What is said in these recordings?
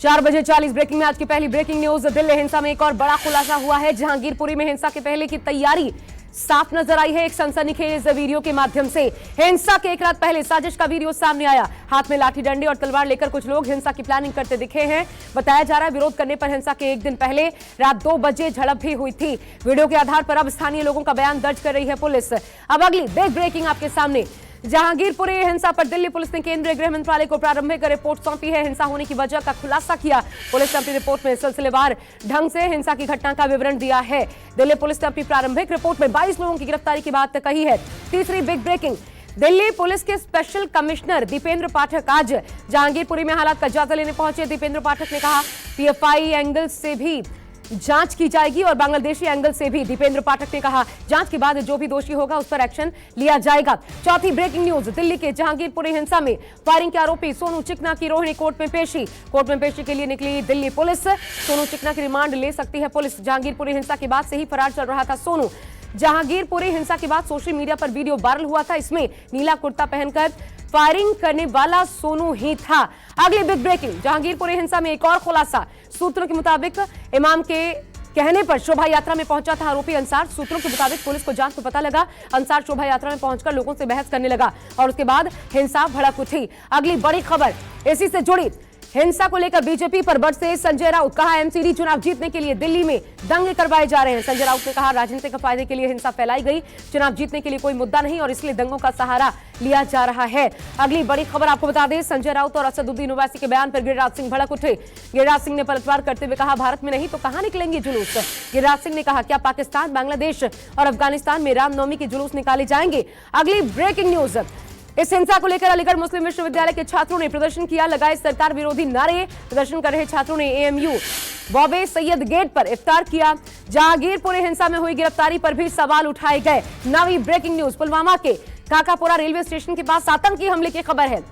4:40 breaking में आज की पहली ब्रेकिंग न्यूज। दिल्ली हिंसा में एक और बड़ा खुलासा हुआ है। जहांगीरपुरी में हिंसा के पहले की तैयारी साफ नजर आई है एक सनसनीखेज वीडियो के माध्यम से। हिंसा के एक रात पहले साजिश का वीडियो सामने आया। हाथ में लाठी डंडे और तलवार लेकर कुछ लोग हिंसा की प्लानिंग करते दिखे हैं। बताया जा रहा है विरोध करने पर हिंसा के एक दिन पहले रात 2 बजे झड़प भी हुई थी। वीडियो के आधार पर अब स्थानीय लोगों का बयान दर्ज कर रही है पुलिस। अब अगली बिग ब्रेकिंग आपके सामने। जहांगीरपुरी हिंसा पर दिल्ली पुलिस ने केंद्रीय गृह मंत्रालय को प्रारंभिक रिपोर्ट सौंपी है। हिंसा होने की वजह का खुलासा किया। पुलिस ने अपनी रिपोर्ट में सिलसिलेवार ढंग से हिंसा की घटना का विवरण दिया है। दिल्ली पुलिस ने अपनी प्रारंभिक रिपोर्ट में 22 लोगों की गिरफ्तारी की बात कही है। तीसरी बिग ब्रेकिंग। दिल्ली पुलिस के स्पेशल कमिश्नर दीपेंद्र पाठक आज जहांगीरपुरी में हालात का जायजा लेने पहुंचे। दीपेंद्र पाठक ने कहा पीएफआई एंगल से भी जांच की जाएगी और बांग्लादेशी एंगल से भी। दीपेंद्र पाठक ने कहा जांच के बाद जो भी दोषी होगा उस पर एक्शन लिया जाएगा। चौथी ब्रेकिंग न्यूज। दिल्ली के जहांगीरपुरी हिंसा में फायरिंग के आरोपी सोनू चिकना की रोहिणी कोर्ट में पेशी। कोर्ट में पेशी के लिए निकली दिल्ली पुलिस। सोनू चिकना की रिमांड ले सकती है पुलिस। जहांगीरपुरी हिंसा के बाद से ही फरार चल रहा था सोनू। जहांगीरपुरी हिंसा के बाद सोशल मीडिया पर वीडियो वायरल हुआ था। इसमें नीला कुर्ता पहनकर फायरिंग करने वाला सोनू ही था। अगली बिग ब्रेकिंग। जहांगीरपुरी हिंसा में एक और खुलासा। सूत्रों के मुताबिक इमाम के कहने पर शोभा यात्रा में पहुंचा था आरोपी अंसार। सूत्रों के मुताबिक पुलिस को जांच में पता लगा अंसार शोभा यात्रा में पहुंचकर लोगों से बहस करने लगा और उसके बाद हिंसा भड़क उठी। अगली बड़ी खबर इसी से जुड़ी। हिंसा को लेकर बीजेपी पर बरसे संजय राउत। कहा एमसीडी चुनाव जीतने के लिए दिल्ली में दंगे करवाए जा रहे हैं। संजय राउत ने कहा राजनीतिक फायदे के लिए हिंसा फैलाई गई। चुनाव जीतने के लिए कोई मुद्दा नहीं और इसलिए दंगों का सहारा लिया जा रहा है। अगली बड़ी खबर आपको बता दें। संजय राउत और असदुद्दीन ओवैसी के बयान पर गिरिराज सिंह भड़क उठे। गिरिराज सिंह ने पलटवार करते हुए कहा भारत में नहीं तो कहां निकलेंगे जुलूस। गिरिराज सिंह ने कहा क्या पाकिस्तान, बांग्लादेश और अफगानिस्तान में रामनवमी के जुलूस निकाले जाएंगे। अगली ब्रेकिंग न्यूज। इस हिंसा को लेकर अलीगढ़ मुस्लिम विश्वविद्यालय के छात्रों ने प्रदर्शन किया। लगाए सरकार विरोधी नारे। प्रदर्शन कर रहे छात्रों ने एएमयू बॉबे सैयद गेट पर इफ्तार किया। जहांगीरपुरी हिंसा में हुई गिरफ्तारी पर भी सवाल उठाए गए। नवी ब्रेकिंग न्यूज। पुलवामा के काकापुरा रेलवे स्टेशन के पास आतंकी हमले की खबर है।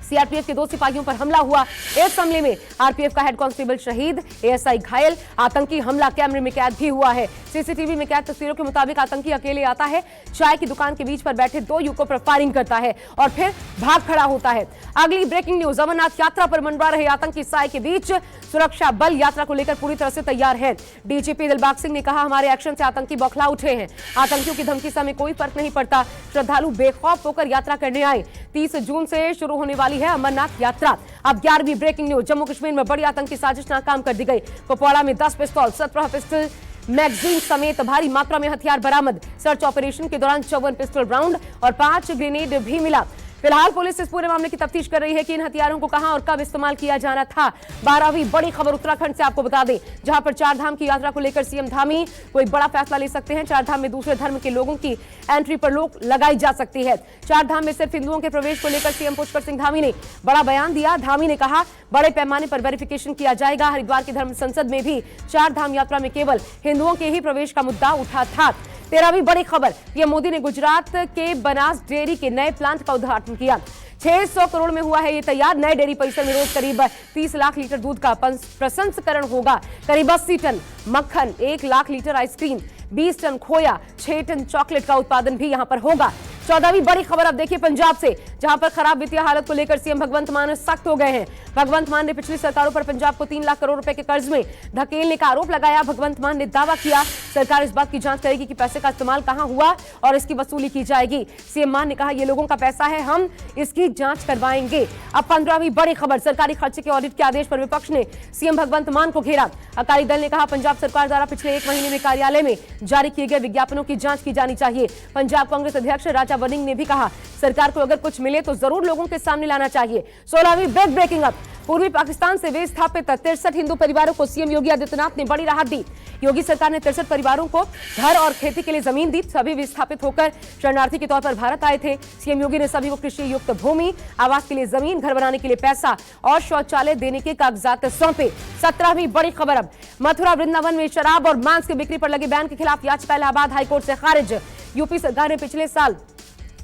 सीआरपीएफ के 2 सिपाहियों पर हमला हुआ। इस हमले में आरपीएफ का हेड कांस्टेबल शहीद, एएसआई घायल। आतंकी हमला कैमरे में कैद भी हुआ है। सीसीटीवी में कैद तस्वीरों के मुताबिक आतंकी अकेले आता है, चाय की दुकान के बीच पर बैठे 2 युवकों पर फायरिंग करता है और फिर भाग खड़ा होता है। अगली ब्रेकिंग न्यूज। अमरनाथ यात्रा पर मंडरा रहे आतंकी साय के बीच सुरक्षा बल यात्रा को लेकर पूरी तरह से तैयार है। डीजीपी दिलबाग सिंह ने कहा हमारे एक्शन से आतंकी बौखला उठे हैं। आतंकियों की धमकी से हमें कोई फर्क नहीं पड़ता। श्रद्धालु बेखौफ होकर यात्रा करने आए। 30 जून से शुरू होने वाली है अमरनाथ यात्रा। अब 11वीं ब्रेकिंग न्यूज। जम्मू कश्मीर में बड़ी आतंकी साजिश नाकाम कर दी गई। कुपवाड़ा में 10 पिस्तौल, 17 पिस्टल मैगजीन समेत भारी मात्रा में हथियार बरामद। सर्च ऑपरेशन के दौरान 54 पिस्टल राउंड और 5 ग्रेनेड भी मिला। फिलहाल पुलिस इस पूरे मामले की तफ्तीश कर रही है कि इन हथियारों को कहां और कब इस्तेमाल किया जाना था। 12वीं बड़ी खबर उत्तराखंड से आपको बता दें, जहां पर 4 धाम की यात्रा को लेकर सीएम धामी कोई बड़ा फैसला ले सकते हैं। 4 धाम में दूसरे धर्म के लोगों की एंट्री पर रोक लगाई जा सकती है। 4 धाम में सिर्फ हिंदुओं के प्रवेश को लेकर सीएम पुष्कर सिंह धामी ने बड़ा बयान दिया। धामी ने कहा बड़े पैमाने पर वेरिफिकेशन किया जाएगा। हरिद्वार की धर्म संसद में भी 4 धाम यात्रा में केवल हिंदुओं के ही प्रवेश का मुद्दा उठा था। 13वीं बड़ी खबर। पीएम मोदी ने गुजरात के बनास डेयरी के नए प्लांट का उद्घाटन किया। 600 करोड़ में हुआ है ये तैयार। नए डेयरी परिसर में रोज करीब 30 लाख लीटर दूध का प्रसंस्करण होगा। करीब 80 टन मक्खन, 1 लाख लीटर आइसक्रीम, 20 टन खोया, 6 टन चॉकलेट का उत्पादन भी यहां पर होगा। 14वीं बड़ी खबर अब देखिए पंजाब से, जहां पर खराब वित्तीय हालत को लेकर सीएम भगवंत मान सख्त हो गए हैं। भगवंत मान ने पिछली सरकारों पर पंजाब को 3 लाख करोड़ रुपए के कर्ज में धकेलने का आरोप लगाया। भगवंत मान ने दावा किया सरकार इस बात की जांच करेगी कि पैसे का इस्तेमाल कहां हुआ और इसकी वसूली की जाएगी। सीएम मान ने कहा ये लोगों का पैसा है, हम इसकी जांच करवाएंगे। अब 15वीं बड़ी खबर। सरकारी खर्चे के ऑडिट के आदेश पर विपक्ष ने सीएम भगवंत मान को घेरा। अकाली दल ने कहा पंजाब सरकार द्वारा पिछले 1 महीने में कार्यालय में जारी किए गए विज्ञापनों की जांच की जानी चाहिए। पंजाब कांग्रेस अध्यक्ष राजा वनिंग ने भी कहा सरकार को अगर कुछ मिले तो जरूर लोगों के सामने लाना चाहिए। 16वीं बिग ब्रेकिंग अप। पूर्वी पाकिस्तान से विस्थापित 63 हिंदू परिवारों को सीएम योगी आदित्यनाथ ने बड़ी राहत दी। योगी सरकार ने 63 परिवारों को घर और खेती के लिए जमीन दी। सभी विस्थापित होकर शरणार्थी के तौर पर भारत आए थे। सीएम योगी ने सभी को कृषि युक्त भूमि, आवास के लिए जमीन, घर बनाने के लिए पैसा और शौचालय देने के कागजात सौंपे। 17वीं बड़ी खबर अब। मथुरा वृंदावन में शराब और मांस की बिक्री पर लगे बैन के खिलाफ याचिका इलाहाबाद हाईकोर्ट से खारिज। यूपी सरकार ने पिछले साल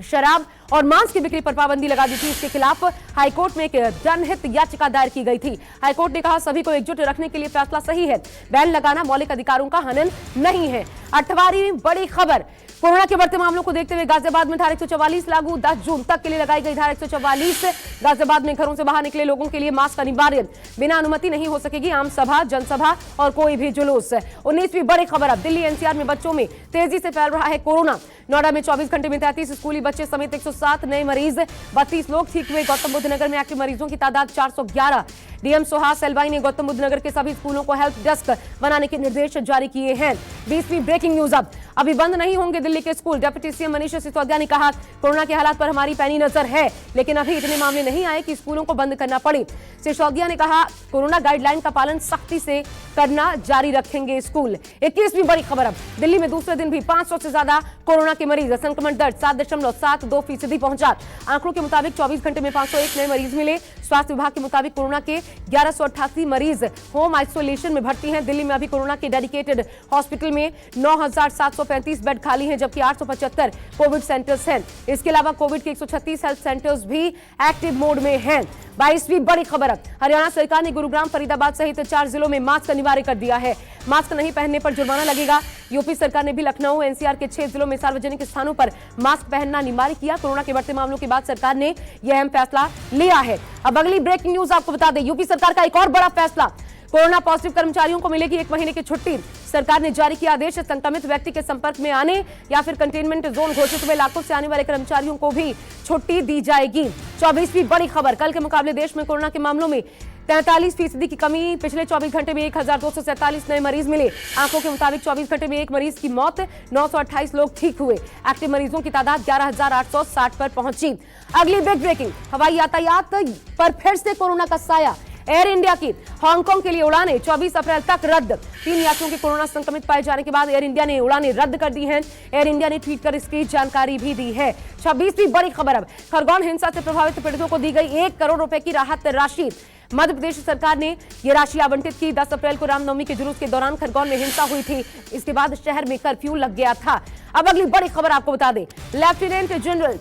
शराब और मांस की बिक्री पर पाबंदी लगा दी थी। इसके खिलाफ हाईकोर्ट में एक जनहित याचिका दायर की गई थी। हाईकोर्ट ने कहा सभी को एकजुट रखने के लिए फैसला सही है, बैन लगाना मौलिक अधिकारों का हनन नहीं है। 8वां बड़ी खबर, कोरोना के बढ़ते मामलों को देखते हुए गाजियाबाद में धारा 144 लागू, 10 जून तक के लिए लगाई गई धारा 144। गाजियाबाद में घरों से बाहर निकले लोगों के लिए मास्क अनिवार्य, बिना अनुमति नहीं हो सकेगी आम सभा, जनसभा और कोई भी जुलूस। 19वीं बड़ी खबर, अब दिल्ली एनसीआर में बच्चों में तेजी से फैल रहा है कोरोना। नोएडा में 24 घंटे में 33 स्कूली बच्चे समेत 107 नए मरीज, 32 लोग ठीक हुए। गौतम बुद्ध नगर में एक्टिव मरीजों की तादाद 411। डीएम सुहास एलवाई ने गौतम बुद्ध नगर के सभी स्कूलों को हेल्प डेस्क बनाने के निर्देश जारी किए हैं। 20वीं ब्रेकिंग न्यूज, अब अभी बंद नहीं होंगे दिल्ली के school. Deputy CM Manish Sisodia ने कहा कोरोना के हालात पर हमारी पैनी नजर है, लेकिन अभी इतने मामले नहीं आए कि स्कूलों को बंद करना पड़े। सिसोदिया ने कहा कोरोना गाइडलाइन का पालन सख्ती से करना जारी रखेंगे स्कूल। 21वीं बड़ी खबर, अब दिल्ली में दूसरे दिन भी 500 से ज्यादा कोरोना के मरीज, संक्रमण दर 7.72% पहुंचा। आंकड़ों के मुताबिक 24 घंटे में 501 नए मरीज मिले। स्वास्थ्य विभाग के मुताबिक कोरोना के 1188 मरीज होम आइसोलेशन में भर्ती हैं। दिल्ली में अभी कोरोना के डेडिकेटेड हॉस्पिटल में 9735 बेड खाली हैं, जबकि 875 कोविड सेंटर्स हैं। इसके अलावा कोविड के 136 हेल्थ सेंटर्स भी एक्टिव मोड में हैं। 22वीं बड़ी खबर, हरियाणा सरकार ने गुरुग्राम, फरीदाबाद सहित 4 जिलों में मास्क अनिवार्य कर दिया है। मास्क नहीं पहनने पर जुर्माना लगेगा। यूपी सरकार ने भी लखनऊ, एनसीआर के 6 जिलों में सार्वजनिक स्थानों पर मास्क पहनना अनिवार्य किया। कोरोना के बढ़ते मामलों के बाद सरकार ने यह अहम फैसला लिया है। अब अगली ब्रेकिंग न्यूज आपको बता दें, यूपी सरकार का एक और बड़ा फैसला, कोरोना पॉजिटिव कर्मचारियों को मिलेगी 1 महीने की छुट्टी। सरकार ने जारी किया आदेश, संक्रमित व्यक्ति के संपर्क में आने या फिर कंटेनमेंट जोन घोषित हुए इलाकों से आने वाले कर्मचारियों को भी छुट्टी दी जाएगी। 24वीं बड़ी खबर, कल के मुकाबले देश में कोरोना के मामलों में 43% की कमी। पिछले 24 घंटे में 1247 नए मरीज मिले। आंकड़ों के मुताबिक 24 घंटे में एक मरीज की मौत, 928 लोग ठीक हुए। एक्टिव मरीजों की तादाद 11,860 पर पहुंची। अगली बिग ब्रेकिंग, हवाई यातायात पर फिर से कोरोना का साया। एयर इंडिया की हांगकांग के लिए उड़ानें 24 अप्रैल तक रद्द। 3 यात्रियों के कोरोना संक्रमित पाए जाने के बाद एयर इंडिया ने उड़ानें रद्द कर दी हैं। एयर इंडिया ने ट्वीट कर इसकी जानकारी भी दी है। 26वीं बड़ी खबर, अब खरगोन हिंसा से प्रभावित पीड़ितों को दी गई 1 करोड़ रुपए की राहत राशि। मध्य प्रदेश सरकार ने यह राशि आवंटित की। 10 अप्रैल को रामनवमी के जुलूस के दौरान खरगोन में हिंसा हुई थी। इसके बाद शहर में कर्फ्यू लग गया था। अब अगली बड़ी खबर आपको बता दें, लेफ्टिनेंट जनरल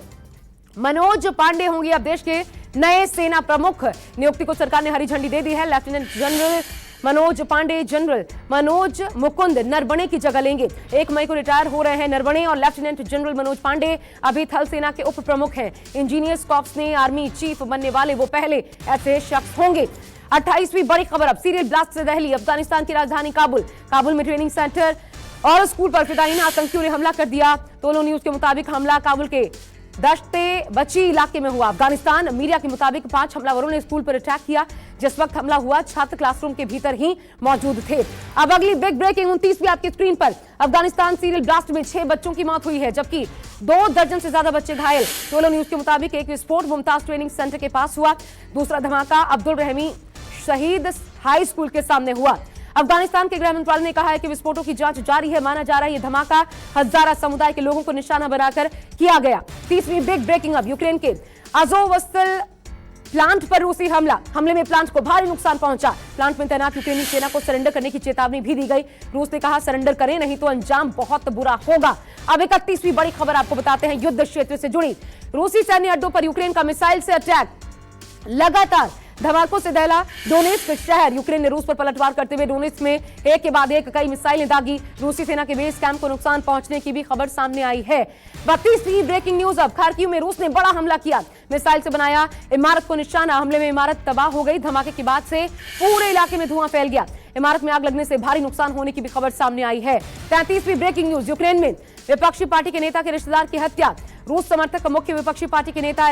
मनोज पांडे होंगे अब देश के नए सेना प्रमुख। नियुक्ति को सरकार ने हरी झंडी दे दी है। Lieutenant general Manoj Pande general Manoj Mukund Naravane की जगह लेंगे। 1 मई को रिटायर हो रहे हैं नरवणे और लेफ्टिनेंट जनरल मनोज पांडे अभी थल सेना के उप प्रमुख हैं। इंजीनियर्स कॉर्प्स में आर्मी चीफ बनने वाले वो पहले ऐसे शख्स होंगे। 28वीं बड़ी खबर, अब सीरियल ब्लास्ट से दहली। अफगानिस्तान की राजधानी काबुल में ट्रेनिंग सेंटर और स्कूल पर फिदायीन आतंकियों ने हमला कर दिया। तोलो न्यूज के मुताबिक हमला काबुल के दश्ते बची इलाके में हुआ। अफगानिस्तान मीडिया के मुताबिक 5 हमलावरों ने स्कूल पर अटैक किया। जिस वक्त हमला हुआ छात्र क्लासरूम के भीतर ही मौजूद थे। अब अगली बिग ब्रेकिंग 29वीं आपकी स्क्रीन पर, अफगानिस्तान सीरियल ब्लास्ट में 6 बच्चों की मौत हुई है, जबकि 2 दर्जन से ज्यादा बच्चे घायल। टोलो न्यूज के मुताबिक एक विस्फोट मुमताज ट्रेनिंग सेंटर के पास हुआ। दूसरा धमाका अब्दुल रहमी शहीद हाई स्कूल के सामने हुआ। अफगानिस्तान के गृह मंत्रालय ने कहा है कि विस्फोटों की जांच जारी है। माना जा रहा है यह धमाका हजारा समुदाय के लोगों को निशाना बनाकर किया गया। 30वीं बिग ब्रेकिंग, अब यूक्रेन के अज़ोवस्ताल प्लांट पर रूसी हमले में प्लांट को भारी नुकसान पहुंचा। प्लांट में तैनात यूक्रेनी सेना को सरेंडर करने की चेतावनी भी दी गई। रूस ने कहा सरेंडर करें नहीं तो अंजाम बहुत बुरा होगा। अब 31वीं बड़ी खबर आपको बताते हैं युद्ध क्षेत्र से जुड़ी। रूसी सैन्य अड्डों पर यूक्रेन का मिसाइल से अटैक। लगातार धमाकों से दहला डोनेत्स्क शहर। यूक्रेन ने रूस पर पलटवार करते हुए डोनेत्स्क में एक के बाद एक कई मिसाइलें दागी। रूसी सेना के बेस कैंप को नुकसान पहुंचने की भी खबर सामने आई है। 32वीं ब्रेकिंग न्यूज, अब खार्किव में रूस ने बड़ा हमला किया। मिसाइल से बनाया इमारत को निशाना। हमले में इमारत तबाह हो गई। धमाके के बाद से पूरे इलाके में धुआं फैल गया। इमारत में आग लगने से भारी नुकसान होने की भी खबर सामने आई है। 33वीं ब्रेकिंग न्यूज, यूक्रेन में विपक्षी पार्टी के नेता के रिश्तेदार की हत्या। रूस समर्थक मुख्य विपक्षी पार्टी के नेता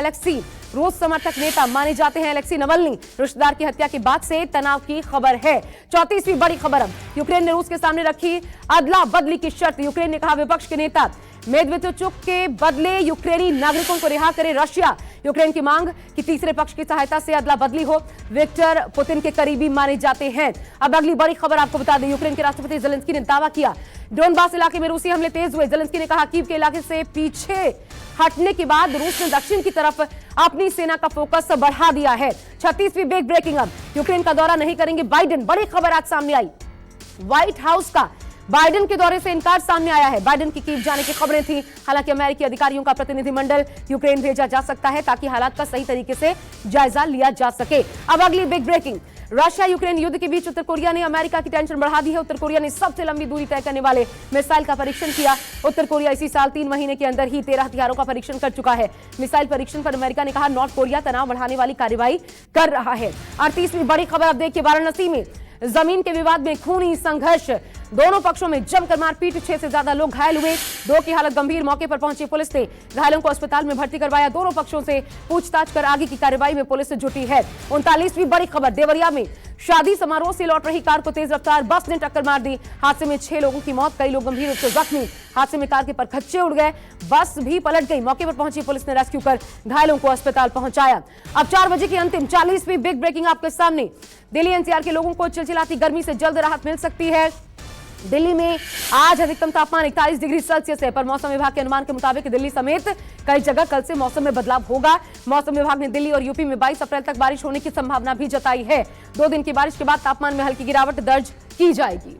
रूस समर्थक नेता माने जाते हैं अलेक्सी नवल्नी रिश्तेदार की हत्या के बाद से तनाव की खबर है। 34वीं बड़ी खबर, अब यूक्रेन ने रूस के सामने रखी अदला बदली की शर्त। यूक्रेन ने कहा विपक्ष के नेता मेदवेदेव के बदले यूक्रेनी नागरिकों को रिहा करे रशिया। यूक्रेन की मांग कि तीसरे पक्ष की सहायता से अदला बदली हो। विक्टर पुतिन के करीबी माने जाते हैं। अब अगली बड़ी खबर आपको बता दें, यूक्रेन के राष्ट्रपति ज़ेलेंस्की ने दावा किया डोनबास इलाके में रूसी हमले तेज हुए। ज़ेलेंस्की ने कहा कीव के इलाके से पीछे हटने के बाद रूस ने दक्षिण की तरफ अपनी सेना का फोकस बढ़ा दिया है। 36वीं बिग ब्रेकिंग, अब यूक्रेन का दौरा नहीं करेंगे बाइडेन। बड़ी खबर आज सामने आई। व्हाइट हाउस का बाइडेन के दौरे से इनकार सामने आया है। बाइडेन की कीव जाने की खबरें थी। हालांकि अमेरिकी अधिकारियों का प्रतिनिधिमंडल यूक्रेन भेजा जा सकता है ताकि हालात का सही तरीके से जायजा लिया जा सके। अब अगली बिग ब्रेकिंग, रशिया यूक्रेन युद्ध के बीच उत्तर कोरिया ने अमेरिका की टेंशन बढ़ा दी है। उत्तर कोरिया ने सबसे लंबी दूरी तय करने वाले मिसाइल का परीक्षण किया। उत्तर कोरिया इसी साल 3 महीने के अंदर ही 13 हथियारों का परीक्षण कर चुका है। मिसाइल परीक्षण पर अमेरिका ने कहा नॉर्थ कोरिया तनाव बढ़ाने वाली कार्रवाई कर रहा है। और तीसरी बड़ी खबर अब देखिए, वाराणसी में जमीन के विवाद में खूनी संघर्ष, दोनों पक्षों में जमकर मारपीट, 6 से ज्यादा लोग घायल हुए। 2 की हालत गंभीर। मौके पर पहुंची पुलिस ने घायलों को अस्पताल में भर्ती करवाया। दोनों पक्षों से पूछताछ कर आगे की कार्रवाई में पुलिस जुटी है। 39वीं बड़ी खबर, देवरिया में शादी समारोह से लौट रही कार को तेज रफ्तार बस ने टक्कर मार दी। हादसे में 6 लोगों की मौत, कई लोग गंभीर रूप से जख्मी। हादसे में कार के परखच्चे उड़ गए, बस भी पलट गई। मौके पर पहुंची पुलिस ने रेस्क्यू कर घायलों को अस्पताल पहुंचाया। अब 4 बजे की अंतिम 40वीं बिग ब्रेकिंग आपके सामने। दिल्ली एनसीआर के लोगों को चिलचिलाती गर्मी से जल्द राहत मिल सकती है। दिल्ली में आज अधिकतम तापमान 41 डिग्री सेल्सियस है, पर मौसम विभाग के अनुमान के मुताबिक दिल्ली समेत कई जगह कल से मौसम में बदलाव होगा। मौसम विभाग ने दिल्ली और यूपी में 22 अप्रैल तक बारिश होने की संभावना भी जताई है। 2 दिन की बारिश के बाद तापमान में हल्की गिरावट दर्ज की जाएगी।